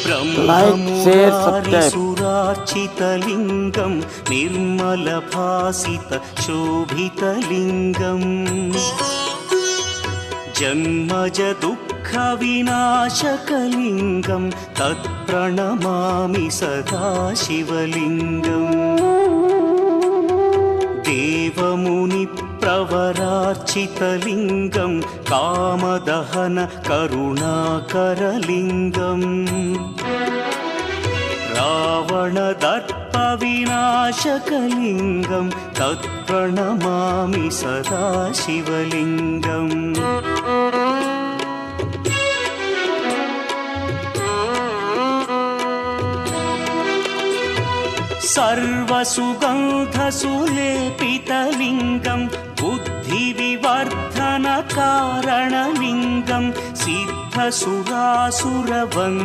ब्रह्ममुरारिसुरार्चितलिङ्गं निर्मलभासितशोभितलिङ्गम् जन्मज दुःखविनाशकलिङ्गं तत्प्रणमामि सदा शिवलिङ्गम् देवमुनिप्रवरार्चितलिङ्गं कामदहन करुणाकरलिङ्गम् रावणदर्पविनाशकलिङ्गं तत्प्रणमामि सदा शिवलिङ्गम् सर्वसुगन्धसुलेपितलिङ्गं बुद्धिविवर्धनकारणलिङ्गं सिद्धसुरासुरवन्द्यलिङ्गम्